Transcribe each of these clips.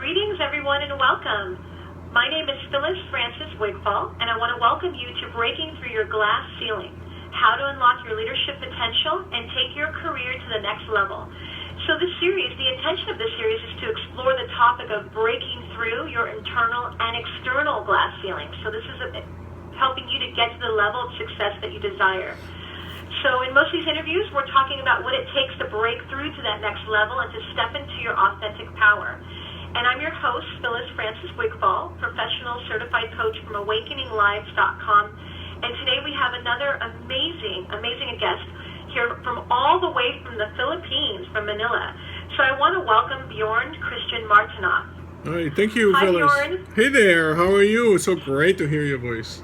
Greetings, everyone, and welcome. My name is Phyliss and I want to welcome you to Breaking Through Your Glass Ceiling, how to unlock your leadership potential and take your career to the next level. So the intention of this series is to explore the topic of breaking through your internal and external glass ceiling. So this is helping you to get to the level of success that you desire. So in most of these interviews, we're talking about what it takes to break through to that next level and to step into your authentic power. And I'm your host, Phyliss professional certified coach from awakeninglives.com. And today we have another amazing guest here from all the way from the Philippines, from Manila. So I want to welcome Bjorn Martinoff. Hi, thank you, Hi, Phyliss. Bjorn. Hey there, how are you? It's so great to hear your voice.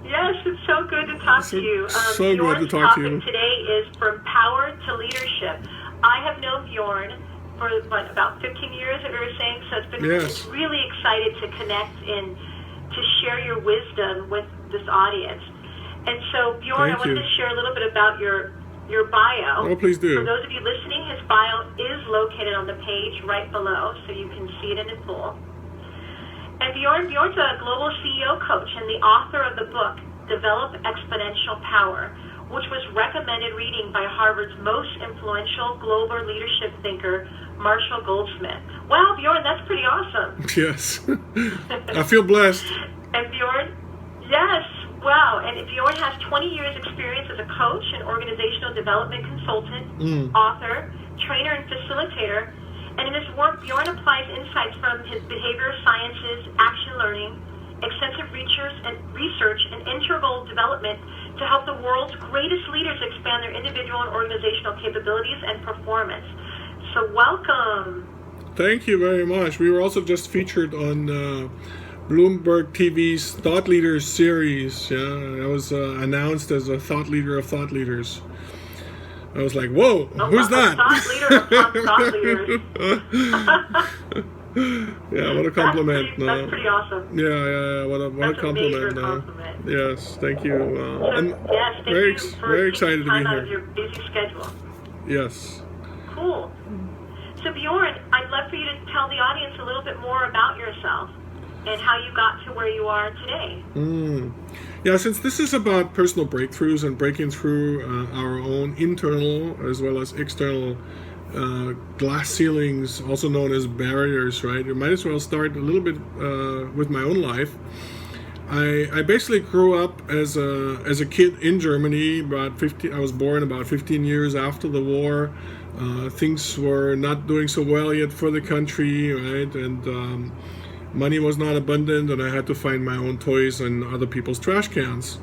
Yes, it's so good to talk to you. So Bjorn's good to talk to you. topic today is From Power to Leadership. I have known Bjorn for about 15 years, as we were saying, so it's really excited to connect and to share your wisdom with this audience. And so, Bjorn, I wanted to share a little bit about your bio. Oh, please do. For those of you listening, his bio is located on the page right below, so you can see it in full. And Bjorn's a global CEO coach and the author of the book, Develop Exponential Power, which was recommended reading by Harvard's most influential global leadership thinker, Marshall Goldsmith. Wow, Bjorn, that's pretty awesome. Yes. I feel blessed. And Bjorn, yes, wow. And Bjorn has 20 years experience as a coach and organizational development consultant, author, trainer, and facilitator. And in his work, Bjorn applies insights from his behavioral sciences, action learning, extensive research, and integral development to help the world's greatest leaders expand their individual and organizational capabilities and performance. So welcome. Thank you very much. We were also just featured on Bloomberg TV's Thought Leaders series. Yeah, I was announced as a thought leader of thought leaders. I was like, whoa, who's that? Thought leader of thought leaders. Yeah, what a compliment. That's pretty awesome. Yeah, what a compliment. Compliment. Yes, thank you. Thank you for very excited to be time out here. of your busy schedule. Yes. Cool. So Bjorn, I'd love for you to tell the audience a little bit more about yourself and how you got to where you are today. Yeah, since this is about personal breakthroughs and breaking through our own internal as well as external glass ceilings, also known as barriers, right? You might as well start a little bit with my own life. I basically grew up as a kid in Germany. I was born about 15 years after the war. Things were not doing so well yet for the country, right? And money was not abundant, and I had to find my own toys in other people's trash cans.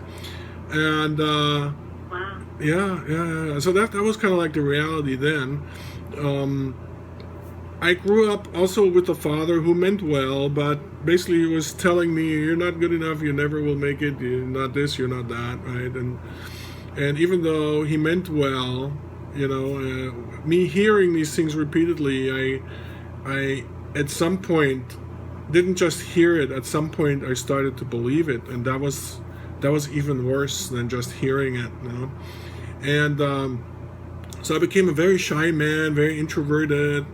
And Wow. yeah. So that was kind of like the reality then. I grew up also with a father who meant well, but basically was telling me, you're not good enough, you never will make it, you're not this, you're not that, right? And even though he meant well, me hearing these things repeatedly, I at some point didn't just hear it. At some point, I started to believe it, and that was even worse than just hearing it, And so I became a very shy man, very introverted.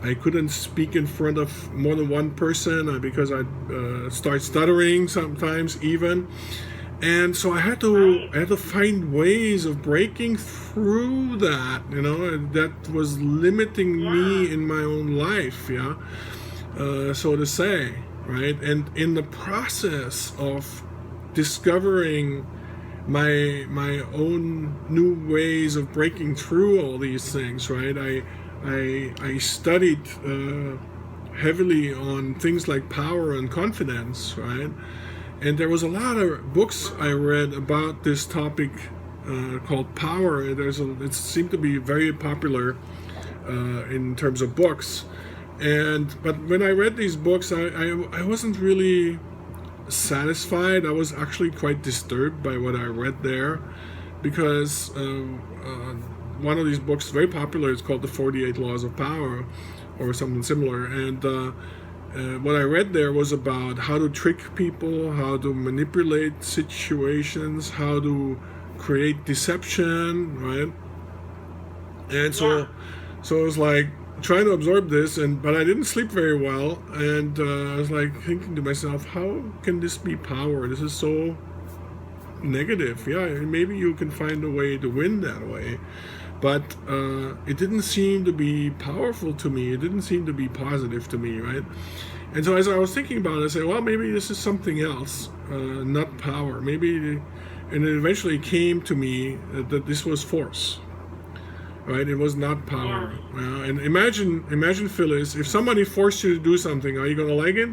I couldn't speak in front of more than one person because I'd start stuttering sometimes even. And so I had to find ways of breaking through that, that was limiting me in my own life, so to say, right? And in the process of discovering my own new ways of breaking through all these things, right? I studied heavily on things like power and confidence, right? And there was a lot of books I read about this topic called power. It seemed to be very popular in terms of books. But when I read these books, I wasn't really satisfied. I was actually quite disturbed by what I read there, because one of these books, very popular, is called The 48 Laws of Power or something similar. And what I read there was about how to trick people, how to manipulate situations, how to create deception, right? And so it was like, trying to absorb this, but I didn't sleep very well, and I was like thinking to myself, how can this be power? This is so negative. Yeah, maybe you can find a way to win that way, but it didn't seem to be powerful to me. It didn't seem to be positive to me, right? And so as I was thinking about it, I said, well, maybe this is something else, not power. Maybe, and it eventually came to me that this was force, right? It was not power. Yeah. And imagine, Phyliss, if somebody forced you to do something, are you going to like it?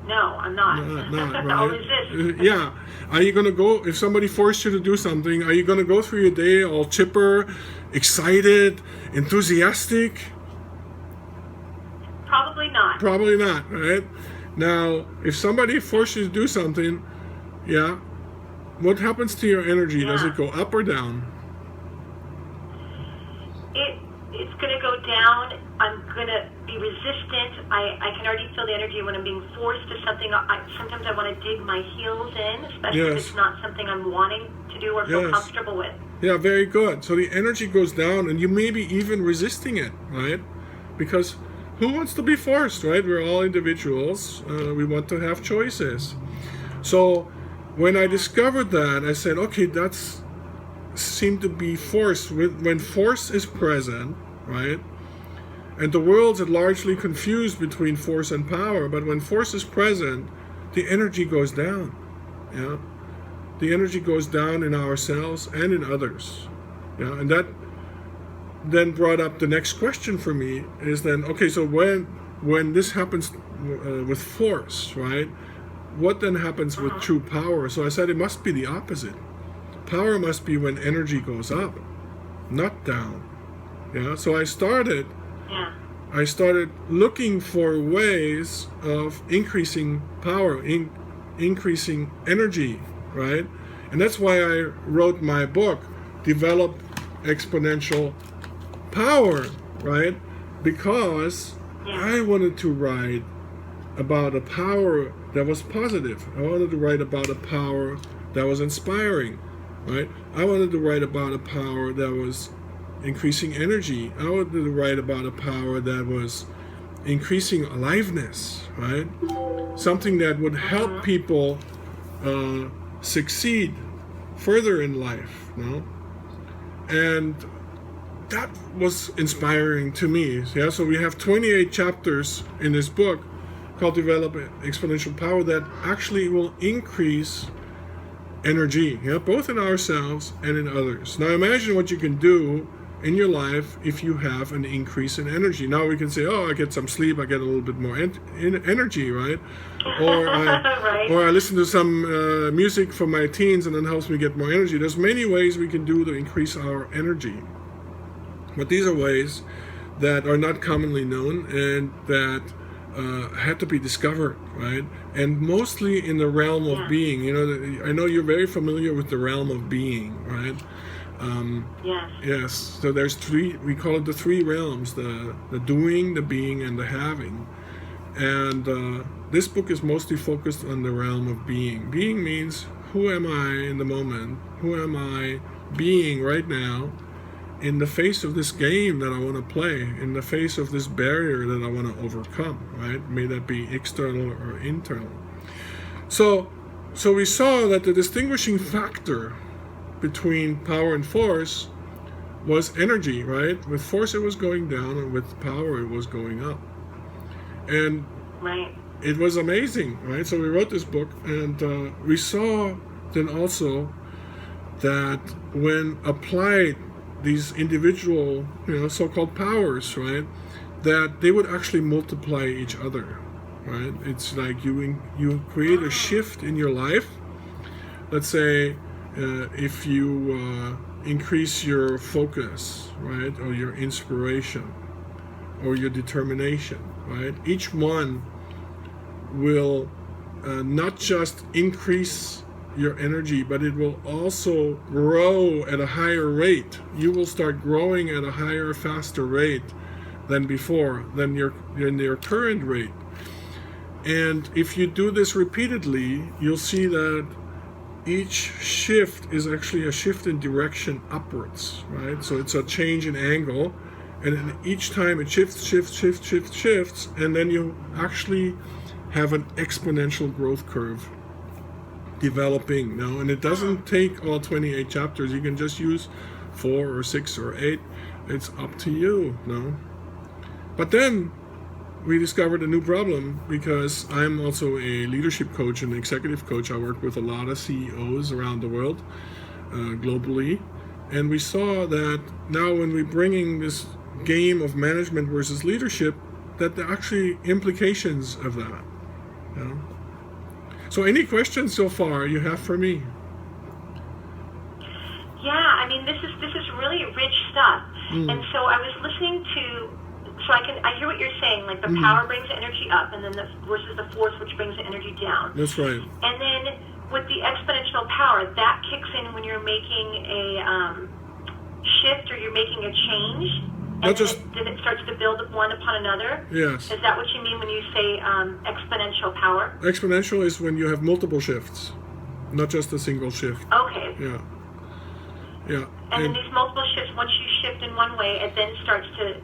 No, I'm not. Not I'll right? resist. Yeah. Are you going to go, if somebody forced you to do something, are you going to go through your day all chipper, excited, enthusiastic? Probably not. Probably not, right? Now, if somebody forced you to do something, yeah, what happens to your energy? Yeah. Does it go up or down? It's going to go down. I'm going to be resistant. I can already feel the energy when I'm being forced to something. Sometimes I want to dig my heels in, especially if it's not something I'm wanting to do or feel comfortable with. Yeah, very good. So the energy goes down, and you may be even resisting it, right? Because who wants to be forced, right? We're all individuals. We want to have choices. So when I discovered that, I said, okay, that's seemed to be force. When force is present, right? And the world's largely confused between force and power, but when force is present, the energy goes down. Yeah, the energy goes down in ourselves and in others. Yeah, and that then brought up the next question for me is then, okay, so when this happens with force, right? What then happens with true power? So I said it must be the opposite. Power must be when energy goes up, not down. Yeah. So I started looking for ways of increasing power, increasing energy, right? And that's why I wrote my book, Develop Exponential Power, right? Because I wanted to write about a power that was positive. I wanted to write about a power that was inspiring, right? I wanted to write about a power that was increasing energy. I wanted to write about a power that was increasing aliveness, right? Something that would help people succeed further in life, you know? And that was inspiring to me. Yeah, so we have 28 chapters in this book called Develop Exponential Power that actually will increase energy, yeah, both in ourselves and in others. Now imagine what you can do in your life if you have an increase in energy. Now we can say, oh, I get some sleep, I get a little bit more energy, right? Or I listen to some music from my teens and it helps me get more energy. There's many ways we can do to increase our energy. But these are ways that are not commonly known and that had to be discovered, right? And mostly in the realm of being. You know, I know you're very familiar with the realm of being, right? Yes. So there's three. We call it the three realms: the doing, the being, and the having. And this book is mostly focused on the realm of being. Being means, who am I in the moment? Who am I being right now? In the face of this game that I want to play, in the face of this barrier that I want to overcome, right? May that be external or internal. So we saw that the distinguishing factor between power and force was energy, right? With force it was going down, and with power it was going up. And it was amazing, right? So we wrote this book, and we saw then also that when applied these individual, so-called powers, right, that they would actually multiply each other, right? It's like you create a shift in your life. Let's say if you increase your focus, right, or your inspiration, or your determination, right? Each one will not just increase your energy, but it will also grow at a higher rate. You will start growing at a higher, faster rate than before, than your current rate. And if you do this repeatedly, you'll see that each shift is actually a shift in direction upwards, right? So it's a change in angle, and then each time it shifts, and then you actually have an exponential growth curve developing now. And it doesn't take all 28 chapters. You can just use 4 or 6 or 8. It's up to you, no? But then we discovered a new problem, because I'm also a leadership coach and executive coach. I work with a lot of CEOs around the world, globally. And we saw that now when we're bringing this game of management versus leadership, that there are actually implications of that. You know? So any questions so far you have for me? Yeah, I mean, this is really rich stuff. And so I was listening to, so I hear what you're saying, like the power brings the energy up, and then versus the force, which brings the energy down. That's right. And then with the exponential power, that kicks in when you're making a shift, or you're making a change, and then it starts to build one upon another. Yes. Is that what you mean when you say exponential power? Exponential is when you have multiple shifts, not just a single shift. Okay. Yeah. Yeah. And then these multiple shifts, once you shift in one way, it then starts to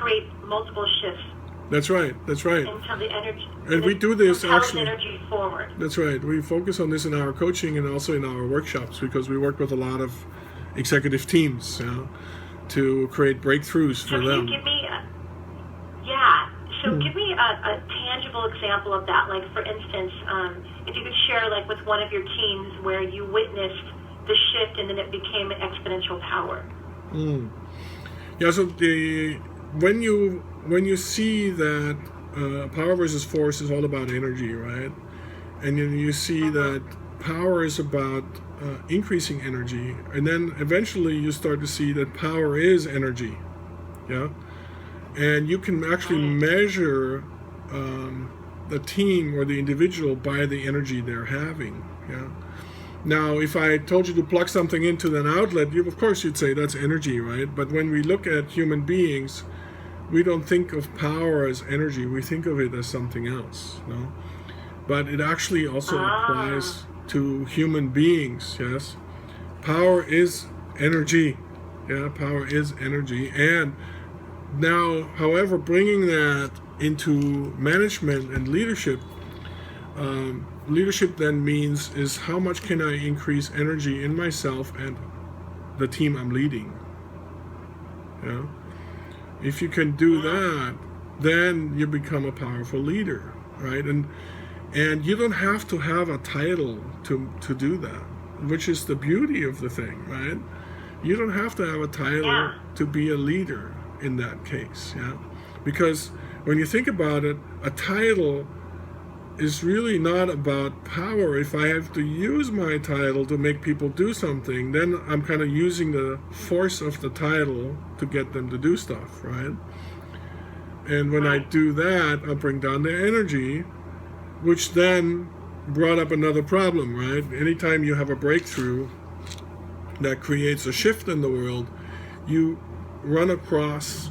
create multiple shifts. That's right. That's right. Until the energy. And we do this actually. Energy forward. That's right. We focus on this in our coaching and also in our workshops, because we work with a lot of executive teams, to create breakthroughs for them. Can you give me give me a tangible example of that? Like, for instance, if you could share, like, with one of your teams where you witnessed the shift and then it became an exponential power. Yeah. So when you see that power versus force is all about energy, right? And then you see that power is about increasing energy, and then eventually you start to see that power is energy, yeah. And you can actually measure the team or the individual by the energy they're having, yeah. Now, if I told you to plug something into an outlet, of course you'd say that's energy, right? But when we look at human beings, we don't think of power as energy. We think of it as something else, no? But it actually also applies to human beings, yes? Power is energy, yeah? Power is energy. And now, however, bringing that into management and leadership, leadership then means is how much can I increase energy in myself and the team I'm leading, yeah? If you can do that, then you become a powerful leader, right? And you don't have to have a title to do that, which is the beauty of the thing, right? You don't have to have a title to be a leader in that case, yeah? Because when you think about it, a title is really not about power. If I have to use my title to make people do something, then I'm kind of using the force of the title to get them to do stuff, right? And when I do that, I'll bring down their energy, which then brought up another problem, right? Anytime you have a breakthrough that creates a shift in the world, you run across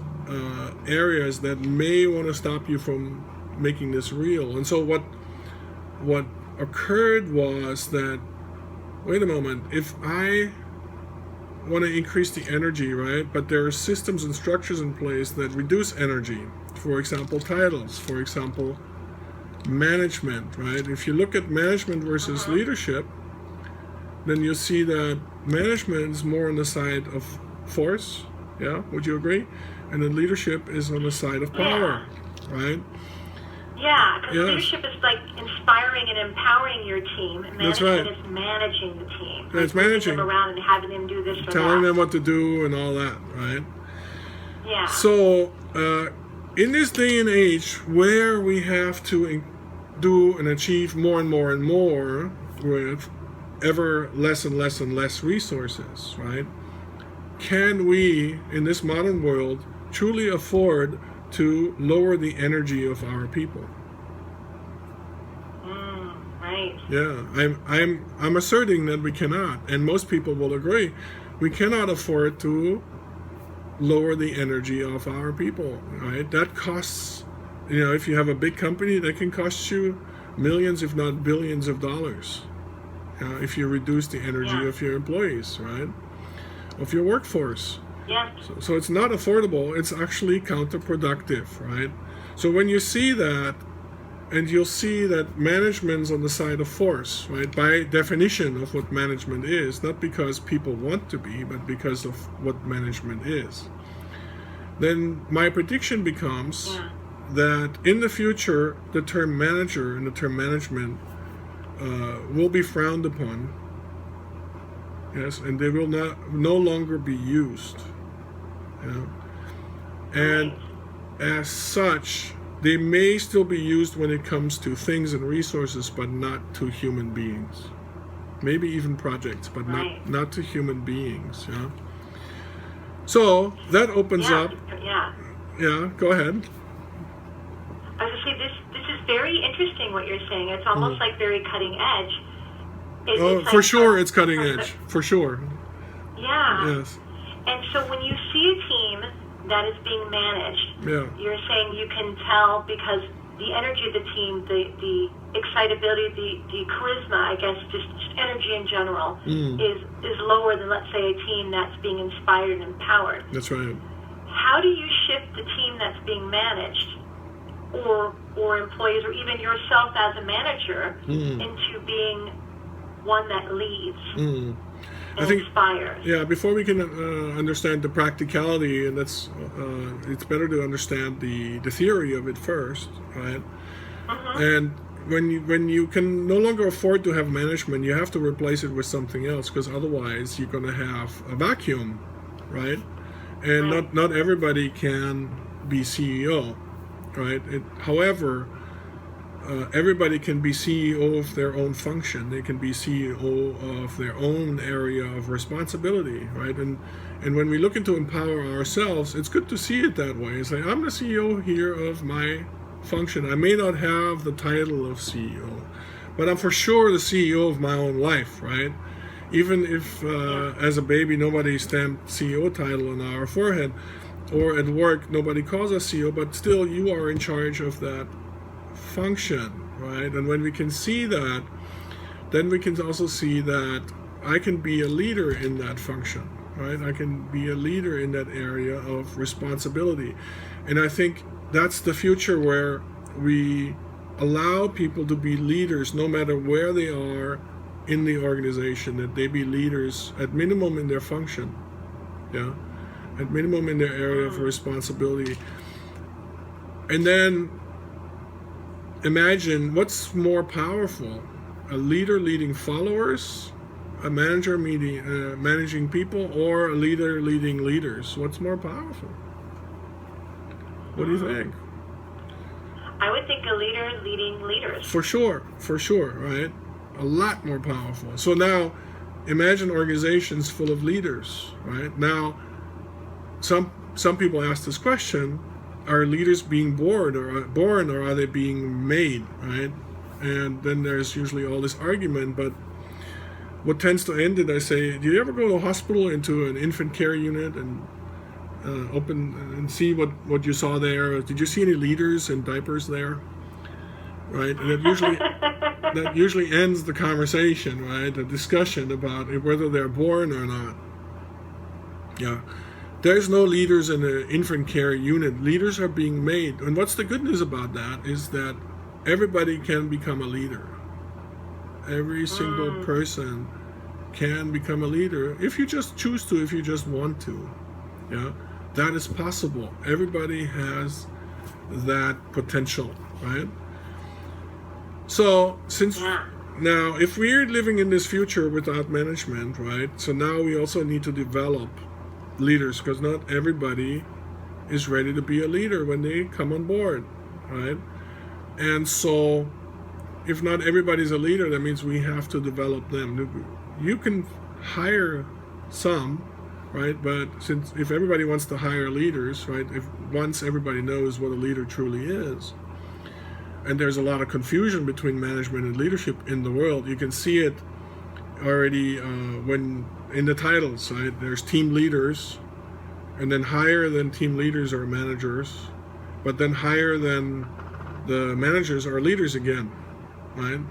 areas that may want to stop you from making this real. And so what occurred was that, wait a moment, if I want to increase the energy, right, but there are systems and structures in place that reduce energy, for example titles, for example management, right? If you look at management versus leadership, then you see that management is more on the side of force, yeah, would you agree? And then leadership is on the side of power, right? Yeah, because leadership is like inspiring and empowering your team, and management is managing the team. It's managing them around and having them do this or telling that. them what to do and all that, right? Yeah. So in this day and age where we have to do and achieve more and more and more with ever less and less and less resources, right? Can we, in this modern world, truly afford to lower the energy of our people? Right. Yeah, I'm asserting that we cannot, and most people will agree. We cannot afford to lower the energy of our people, right? That costs, if you have a big company, that can cost you millions, if not billions of dollars. if you reduce the energy of your employees, right? Of your workforce. Yes. So it's not affordable, it's actually counterproductive, right? So when you see that, and you'll see that management's on the side of force, right? By definition of what management is, not because people want to be, but because of what management is. Then my prediction becomes that in the future, the term manager and the term management will be frowned upon. Yes, and they will no longer be used. Yeah. And as such, they may still be used when it comes to things and resources, but not to human beings. Maybe even projects, but not to human beings. Yeah. So that opens up. Yeah. Yeah. Go ahead. I was going to say this is very interesting what you're saying. It's almost like very cutting edge. It's for like, sure, it's cutting edge. For sure. Yeah. Yes. And so when you see a team that is being managed, you're saying you can tell because the energy of the team, the excitability, the charisma, I guess, just energy in general, is lower than, let's say, a team that's being inspired and empowered. That's right. How do you shift the team that's being managed, or employees, or even yourself as a manager, into being one that leads? I think, inspires. Yeah, before we can understand the practicality, and that's it's better to understand the theory of it first, right? And when you can no longer afford to have management, you have to replace it with something else, because otherwise you're going to have a vacuum, right? And not everybody can be CEO, right? However, everybody can be CEO of their own function. They can be CEO of their own area of responsibility, right? And when we look into empower ourselves, it's good to see it that way. It's like, I'm the CEO here of my function. I may not have the title of CEO, but I'm for sure the CEO of my own life, right? Even if as a baby nobody stamped CEO title on our forehead, or at work nobody calls us CEO, but still you are in charge of that function, right? And when we can see that, then we can also see that I can be a leader in that function, right? I can be a leader in that area of responsibility. And I think that's the future, where we allow people to be leaders no matter where they are in the organization, that they be leaders at minimum in their function, at minimum in their area of responsibility. And then imagine what's more powerful: a leader leading followers, a manager managing people, or a leader leading leaders? What's more powerful? What do you think? I would think a leader leading leaders. For sure, right? A lot more powerful. So now, imagine organizations full of leaders, right? Now, some people ask this question: are leaders being born, or are they being made, right? And then there's usually all this argument, but what tends to end it, I say, do you ever go to a hospital, into an infant care unit, and open and see what you saw there? Did you see any leaders in diapers there? Right? And that usually ends the conversation, right? The discussion about whether they're born or not. Yeah. There's no leaders in the infant care unit. Leaders are being made. And what's the good news about that is that everybody can become a leader. Every single person can become a leader if you just choose to, if you just want to. Yeah, that is possible. Everybody has that potential, right? So now, if we're living in this future without management, right? So now we also need to develop leaders, because not everybody is ready to be a leader when they come on board, right? And so if not everybody's a leader, that means we have to develop them. You can hire some, right? But if everybody wants to hire leaders, right? Once everybody knows what a leader truly is, and there's a lot of confusion between management and leadership in the world. You can see it already when in the titles, right? There's team leaders, and then higher than team leaders are managers, but then higher than the managers are leaders again, right?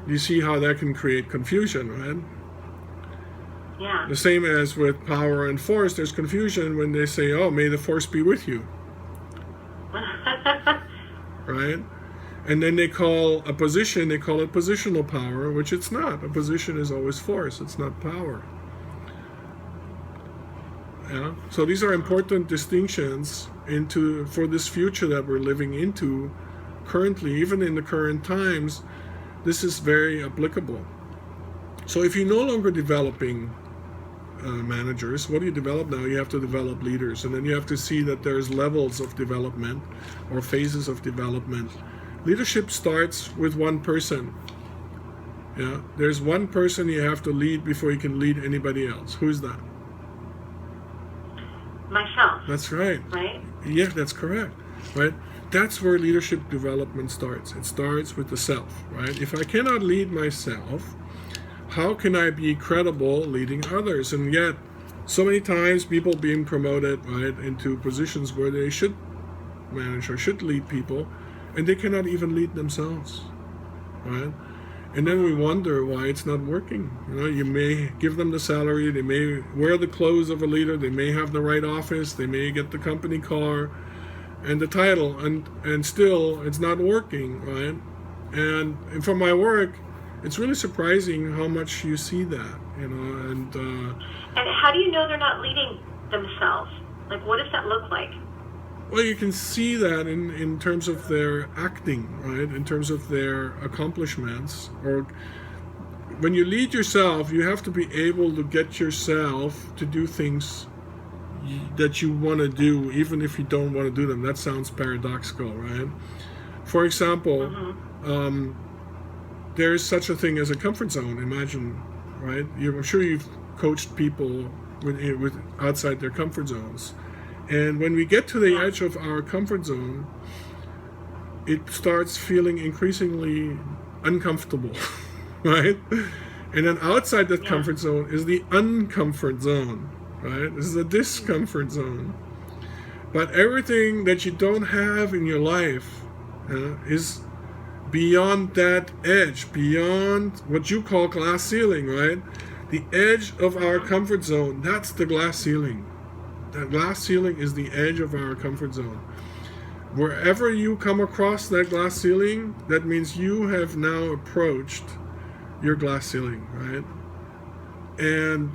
You see how that can create confusion, right? Yeah. The same as with power and force, there's confusion when they say, oh, may the force be with you. Right? And then they call a position, they call it positional power, which it's not. A position is always force, it's not power. Yeah? So these are important distinctions for this future that we're living into currently, even in the current times. This is very applicable. So if you're no longer developing managers, what do you develop now? You have to develop leaders, and then you have to see that there's levels of development or phases of development. Leadership starts with one person. Yeah, there's one person you have to lead before you can lead anybody else. Who's that? Myself. That's right. Right? Yeah, that's correct. Right? That's where leadership development starts. It starts with the self, right? If I cannot lead myself, how can I be credible leading others? And yet, so many times people being promoted, right, into positions where they should manage or should lead people, and they cannot even lead themselves, right? And then we wonder why it's not working. You know, you may give them the salary, they may wear the clothes of a leader, they may have the right office, they may get the company car and the title, and still it's not working, right? And from my work, it's really surprising how much you see that, you know. And how do you know they're not leading themselves? Like, what does that look like? Well, you can see that in terms of their acting, right? In terms of their accomplishments. Or when you lead yourself, you have to be able to get yourself to do things that you want to do, even if you don't want to do them. That sounds paradoxical, right? For example, there is such a thing as a comfort zone. Imagine, right? I'm sure you've coached people with outside their comfort zones. And when we get to the edge of our comfort zone, it starts feeling increasingly uncomfortable, right? And then outside that comfort zone is the uncomfort zone, right? This is a discomfort zone. But everything that you don't have in your life is beyond that edge, beyond what you call glass ceiling, right? The edge of our comfort zone, that's the glass ceiling. That glass ceiling is the edge of our comfort zone. Wherever you come across that glass ceiling, that means you have now approached your glass ceiling, right? And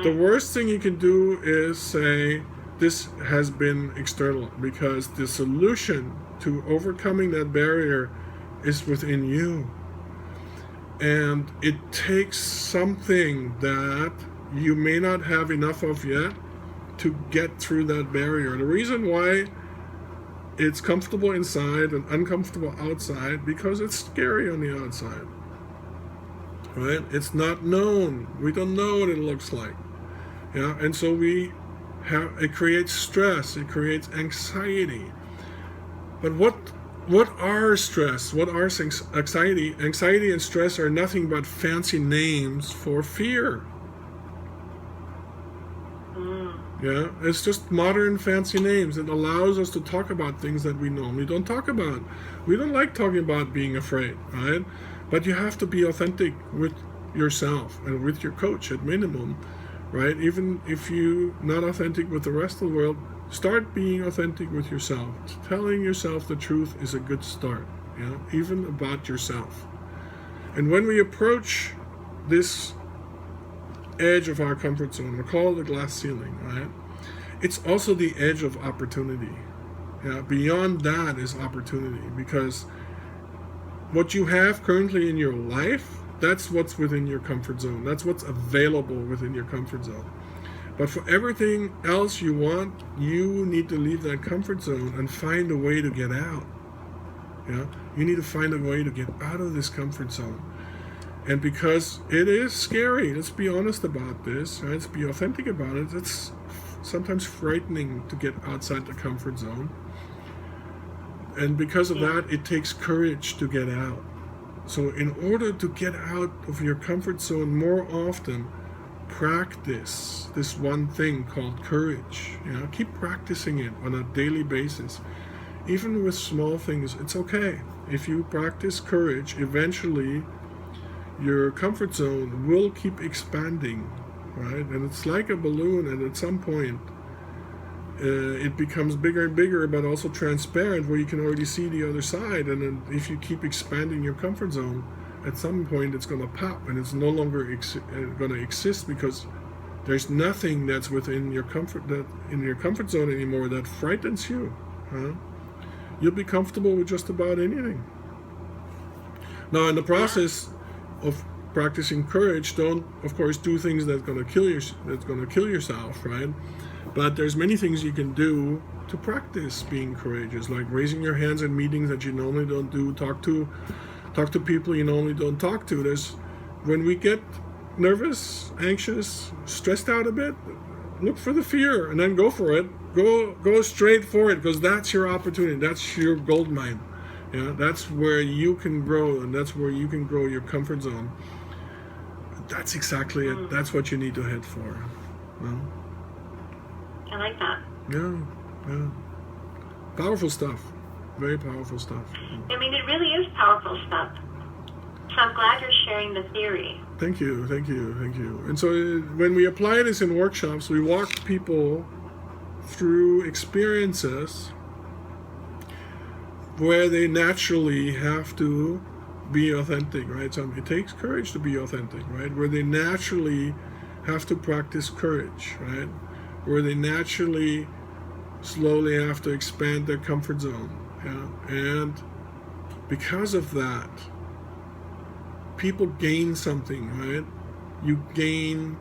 the worst thing you can do is say, this has been external, because the solution to overcoming that barrier is within you. And it takes something that you may not have enough of yet to get through that barrier. The reason why it's comfortable inside and uncomfortable outside, because it's scary on the outside, right? It's not known. We don't know what it looks like. Yeah, and so it creates stress, it creates anxiety. But what are stress? What are anxiety? Anxiety and stress are nothing but fancy names for fear. Yeah, it's just modern fancy names. It allows us to talk about things that we normally don't talk about. We don't like talking about being afraid, right? But you have to be authentic with yourself and with your coach at minimum, right? Even if you're not authentic with the rest of the world, start being authentic with yourself. Telling yourself the truth is a good start, yeah? Even about yourself. And when we approach this edge of our comfort zone, we call it the glass ceiling, right? It's also the edge of opportunity. Yeah, beyond that is opportunity, because what you have currently in your life, that's what's within your comfort zone. That's what's available within your comfort zone. But for everything else you want, you need to leave that comfort zone and find a way to get out. Yeah, you need to find a way to get out of this comfort zone. And because it is scary, let's be honest about this, right? Let's be authentic about it. It's sometimes frightening to get outside the comfort zone. And because of that, it takes courage to get out. So in order to get out of your comfort zone more often, practice this one thing called courage. You know, keep practicing it on a daily basis. Even with small things, it's okay. If you practice courage, eventually your comfort zone will keep expanding, right? And it's like a balloon, and at some point it becomes bigger and bigger, but also transparent, where you can already see the other side. And then if you keep expanding your comfort zone, at some point it's going to pop, and it's no longer going to exist, because there's nothing that's within your comfort zone anymore that frightens you. Huh? You'll be comfortable with just about anything. Now, in the process of practicing courage, don't, of course, do things that's going to kill yourself, right? But there's many things you can do to practice being courageous, like raising your hands in meetings that you normally don't do, talk to people you normally don't talk to. When we get nervous, anxious, stressed out a bit, look for the fear and then go for it. Go straight for it, because that's your opportunity. That's your gold mine. Yeah, that's where you can grow, and that's where you can grow your comfort zone. That's exactly it. That's what you need to head for. Well, I like that. Yeah. Powerful stuff. Very powerful stuff. I mean, it really is powerful stuff. So I'm glad you're sharing the theory. Thank you. And so when we apply this in workshops, we walk people through experiences where they naturally have to be authentic, right? So it takes courage to be authentic, right? Where they naturally have to practice courage, right? Where they naturally slowly have to expand their comfort zone. Yeah? And because of that, people gain something, right? You gain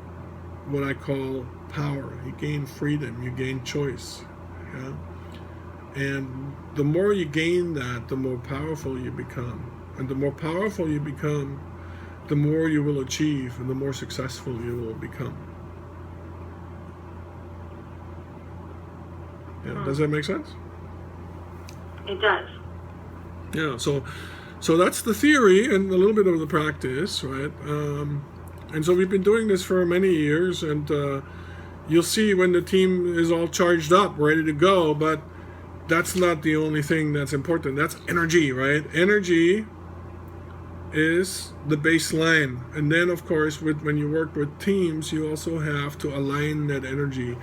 what I call power. You gain freedom. You gain choice. Yeah? And the more you gain that, the more powerful you become. And the more powerful you become, the more you will achieve, and the more successful you will become. Yeah, does that make sense? It does. Yeah, so that's the theory and a little bit of the practice, right? And so we've been doing this for many years, and you'll see when the team is all charged up, ready to go, but that's not the only thing that's important. That's energy, right? Energy is the baseline. And then, of course, when you work with teams, you also have to align that energy.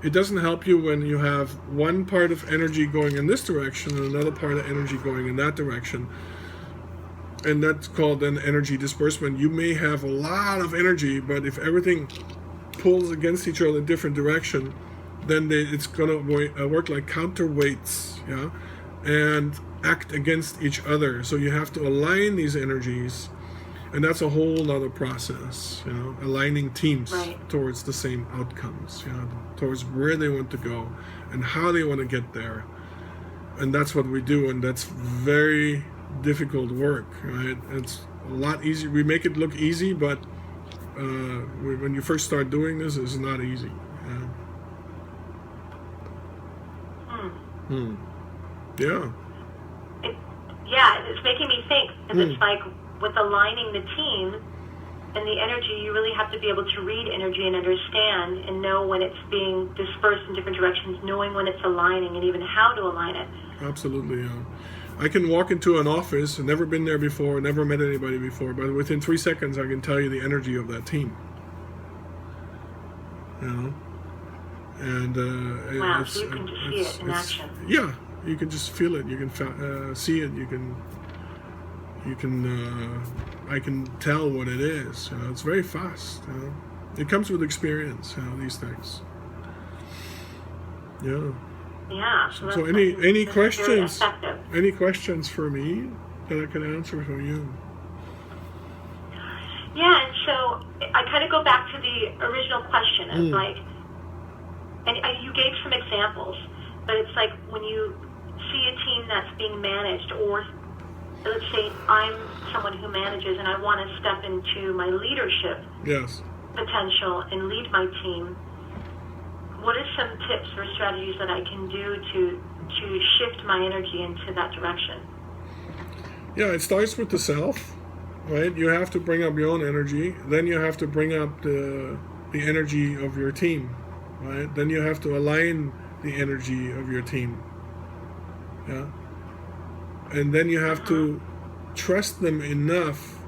It doesn't help you when you have one part of energy going in this direction and another part of energy going in that direction. And that's called then energy disbursement. You may have a lot of energy, but if everything pulls against each other in a different direction, then it's going to work like counterweights, yeah, and act against each other. So you have to align these energies, and that's a whole other process, you know, aligning teams towards the same outcomes, you know, towards where they want to go and how they want to get there. And that's what we do, and that's very difficult work, right? It's a lot easier. We make it look easy, but when you first start doing this, it's not easy. Yeah. It's making me think. And it's like with aligning the team and the energy, you really have to be able to read energy and understand and know when it's being dispersed in different directions, knowing when it's aligning and even how to align it. Absolutely, yeah. I can walk into an office, never been there before, never met anybody before, but within 3 seconds I can tell you the energy of that team. You know? And wow, so you can just see it in action. Yeah, you can just feel it. You can see it. I can tell what it is. You know, it's very fast. You know? It comes with experience. You know, these things. Yeah. Yeah. So any questions? Any questions for me that I can answer for you? Yeah, and so I kind of go back to the original question of like, and you gave some examples, but it's like when you see a team that's being managed, or let's say I'm someone who manages and I want to step into my leadership potential and lead my team. What are some tips or strategies that I can do to shift my energy into that direction? Yeah, it starts with the self, right? You have to bring up your own energy. Then you have to bring up the energy of your team, right? Then you have to align the energy of your team. Yeah. And then you have to trust them enough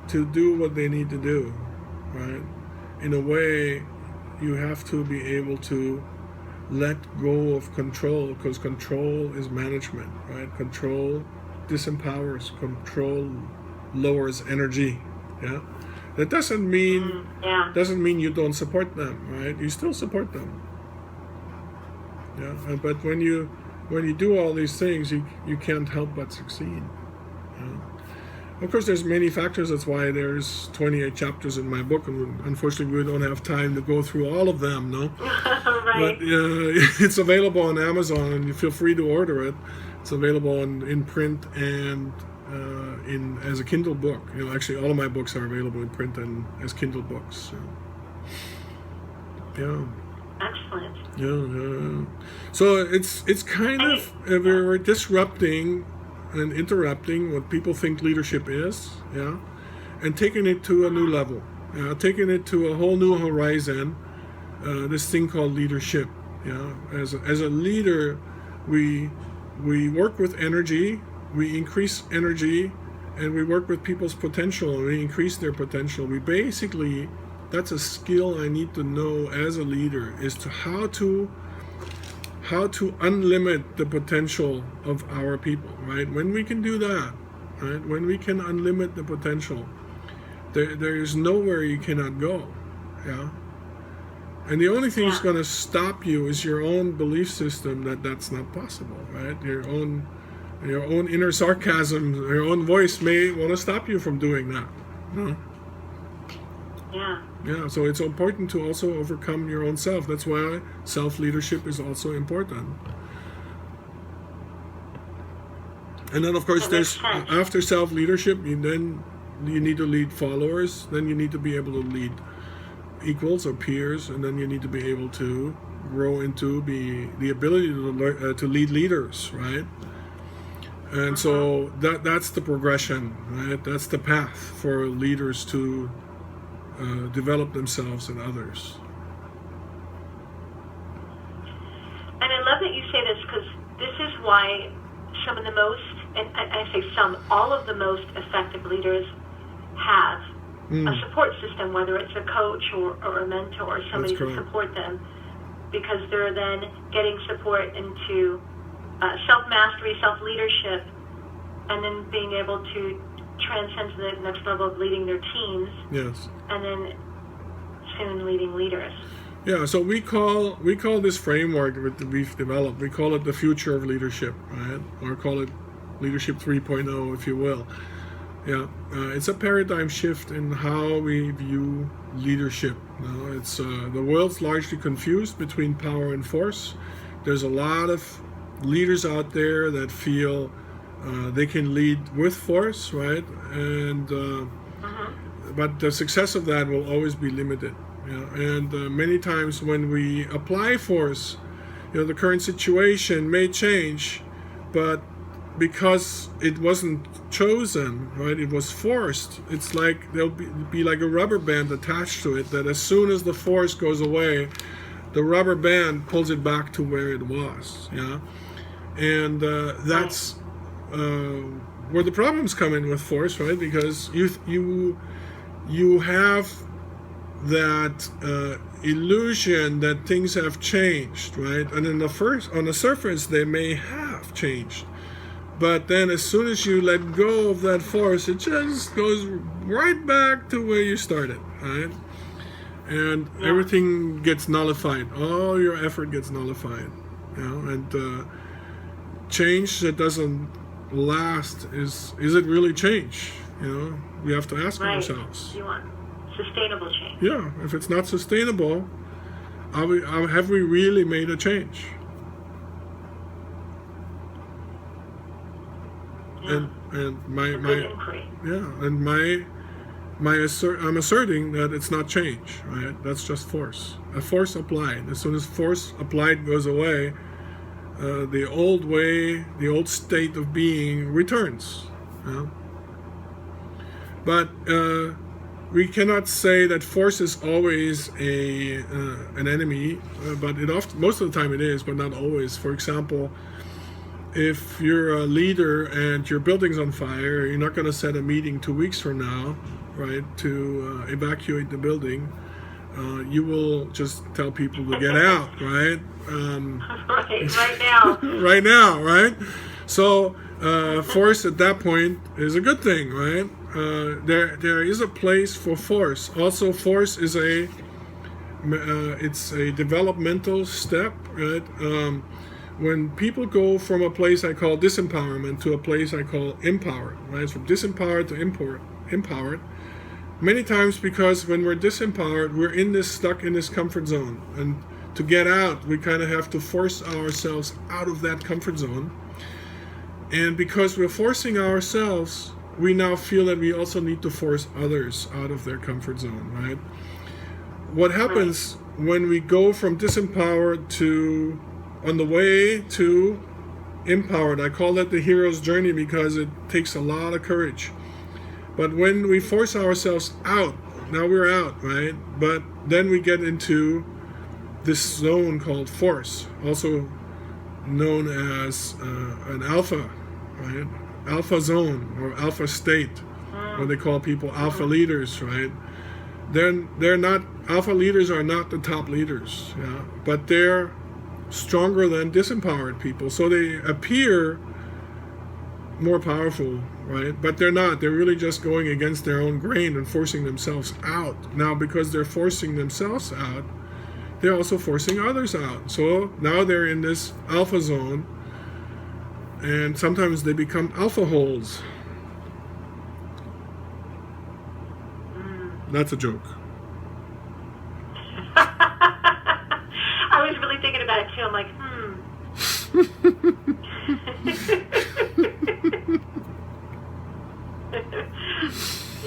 to do what they need to do, right? In a way, you have to be able to let go of control, because control is management, right? Control disempowers, control lowers energy. Yeah, that doesn't mean you don't support them, right? You still support them. Yeah, but when you do all these things, you can't help but succeed. Yeah. Of course, there's many factors. That's why there's 28 chapters in my book, and unfortunately, we don't have time to go through all of them. No, right. But it's available on Amazon, and you feel free to order it. It's available in print and as a Kindle book. Actually, all of my books are available in print and as Kindle books. So. Yeah. Excellent. Yeah. So it's kind of we're disrupting and interrupting what people think leadership is, yeah, and taking it to a new level, taking it to a whole new horizon. This thing called leadership, yeah. As a leader, we work with energy, we increase energy, and we work with people's potential, and we increase their potential. We basically, that's a skill I need to know as a leader, is to how to unlimit the potential of our people, right? When we can do that, right? When we can unlimit the potential, there is nowhere you cannot go, yeah? And the only thing that's going to stop you is your own belief system that that's not possible, right? Your own inner sarcasm, your own voice may want to stop you from doing that. No? Yeah, so it's important to also overcome your own self. That's why self-leadership is also important. And then, of course, there's after self-leadership, you need to lead followers. Then you need to be able to lead equals or peers, and then you need to be able to grow into the ability to lead leaders, right? And so that's the progression, right? That's the path for leaders to develop themselves and others. And I love that you say this, because this is why some of the most, and I say some, all of the most effective leaders have a support system, whether it's a coach or a mentor or somebody to support them, because they're then getting support into self-mastery, self-leadership, and then being able to transcend to the next level of leading their teams. Yes. And then soon leading leaders. Yeah, so we call this framework that we've developed, we call it the future of leadership, right? Or call it Leadership 3.0, if you will. Yeah, it's a paradigm shift in how we view leadership. It's the world's largely confused between power and force. There's a lot of leaders out there that feel they can lead with force, right? And but the success of that will always be limited. And many times when we apply force, the current situation may change, but because it wasn't chosen, right? It was forced. It's like there'll be like a rubber band attached to it, that as soon as the force goes away, the rubber band pulls it back to where it was. Yeah, and that's where the problems come in with force, right? Because you have that illusion that things have changed, right? And on the surface, they may have changed. But then as soon as you let go of that force, it just goes right back to where you started, right? And everything gets nullified. All your effort gets nullified. And change that doesn't last, is it really change? We have to ask ourselves. You want sustainable change. Yeah, if it's not sustainable, have we really made a change? Yeah. And I'm asserting that it's not change, right? That's just force. A force applied. As soon as force applied goes away, the old way, the old state of being returns. But we cannot say that force is always an enemy, but most of the time it is, but not always. For example, if you're a leader and your building's on fire, you're not going to set a meeting 2 weeks from now. right, to evacuate the building, you will just tell people to get out, right? Right now. Right now, right? So force at that point is a good thing, right? There is a place for force. Also, force is it's a developmental step, right? When people go from a place I call disempowerment to a place I call empowered, right? From disempowered to empowered. Many times, because when we're disempowered, we're stuck in this comfort zone, and to get out, we kind of have to force ourselves out of that comfort zone. And because we're forcing ourselves, we now feel that we also need to force others out of their comfort zone, right? What happens when we go from disempowered to on the way to empowered? I call that the hero's journey because it takes a lot of courage. But when we force ourselves out, now we're out, right? But then we get into this zone called force, also known as an alpha, right? Alpha zone or alpha state, what they call people alpha leaders, right? They're not, alpha leaders are not the top leaders, yeah, but they're stronger than disempowered people, so they appear more powerful, right? But they're not. They're really just going against their own grain and forcing themselves out. Now, because they're forcing themselves out, they're also forcing others out. So now they're in this alpha zone, and sometimes they become alpha holes. That's a joke. I was really thinking about it too. I'm like,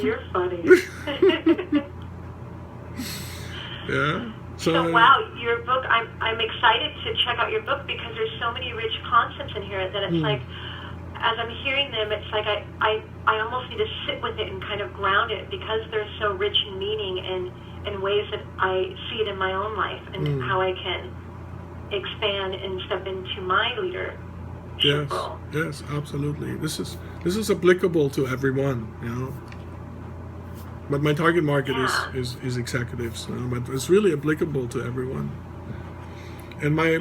You're funny. Yeah. So wow, your book, I'm excited to check out your book because there's so many rich concepts in here that it's like, as I'm hearing them, it's like I almost need to sit with it and kind of ground it because they're so rich in meaning and ways that I see it in my own life and how I can expand and step into my leadership role. Yes, absolutely. This is applicable to everyone, you know. But my target market is executives, you know, but it's really applicable to everyone. And my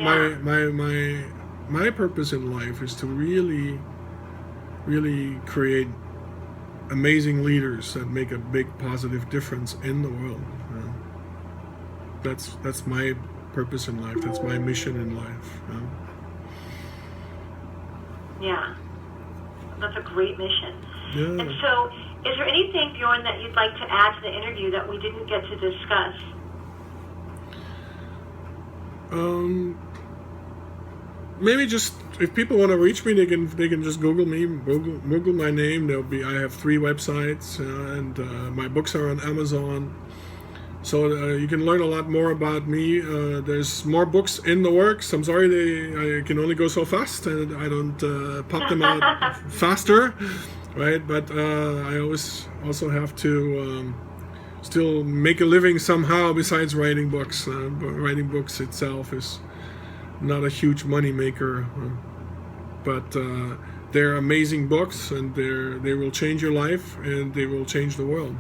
purpose in life is to really create amazing leaders that make a big positive difference in the world. You know? That's my purpose in life. That's my mission in life. You know? Yeah, that's a great mission. Yeah. And so, is there anything, Bjorn, that you'd like to add to the interview that we didn't get to discuss? Maybe just if people want to reach me, they can just Google me, Google my name. I have 3 websites, and my books are on Amazon. So you can learn a lot more about me. There's more books in the works. I'm sorry I can only go so fast, and I don't pop them out faster, right? But I always also have to still make a living somehow besides writing books. Writing books itself is not a huge money maker, but they're amazing books, and they will change your life, and they will change the world.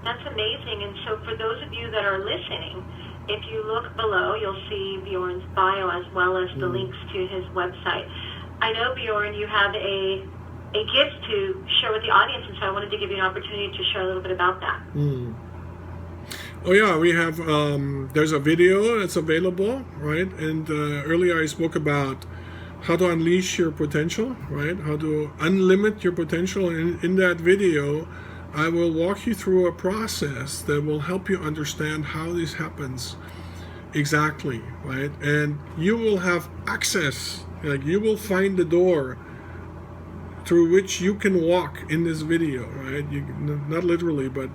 That's amazing. And so for those of you that are listening, if you look below, you'll see Bjorn's bio as well as the links to his website. I know, Bjorn, you have a gift to share with the audience, and so I wanted to give you an opportunity to share a little bit about that. Oh yeah, we have, there's a video that's available, right? And earlier I spoke about how to unleash your potential, right? How to unlimit your potential. And in that video, I will walk you through a process that will help you understand how this happens exactly, right? And you will have access, like you will find the door through which you can walk in this video, right? You not literally, but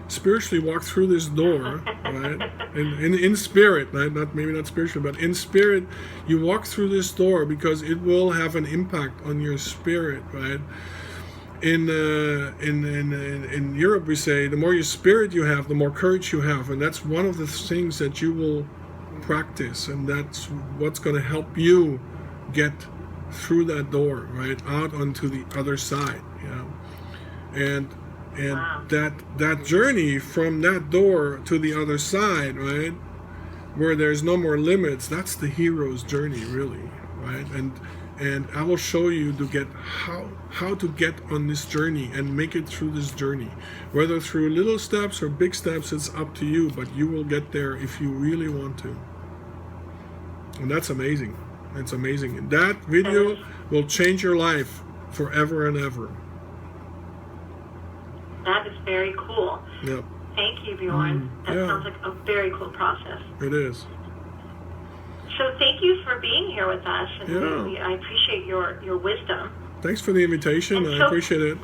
spiritually walk through this door, right? In spirit, right? Maybe not spiritually, but in spirit, you walk through this door because it will have an impact on your spirit, right? In Europe, we say the more your spirit you have, the more courage you have, and that's one of the things that you will practice, and that's what's going to help you get through that door, right, out onto the other side. Yeah. and Wow. that journey from that door to the other side, right, where there's no more limits, that's the hero's journey, really, right? And I will show you to get how to get on this journey and make it through this journey, whether through little steps or big steps. It's up to you, but you will get there if you really want to. And that's amazing. It's amazing. And that video will change your life forever and ever. That is very cool. Yep. Thank you, Bjorn. That sounds like a very cool process. It is. So thank you for being here with us. And Yeah. I appreciate your wisdom. Thanks for the invitation. I appreciate it.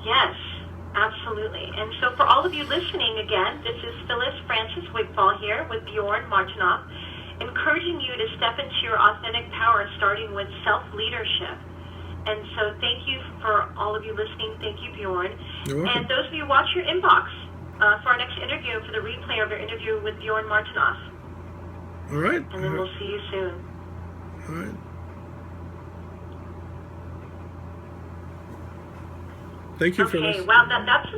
Yes, absolutely. And so for all of you listening, again, this is Phyliss Francis Wigfall here with Bjorn Martinoff, encouraging you to step into your authentic power, starting with self-leadership. And so thank you for all of you listening. Thank you, Bjorn. You're welcome. And those of you, watch your inbox for our next interview, for the replay of our interview with Bjorn Martinoff. All right. And then we'll see you soon. All right. Thank you, Phyliss. Okay, wow, that's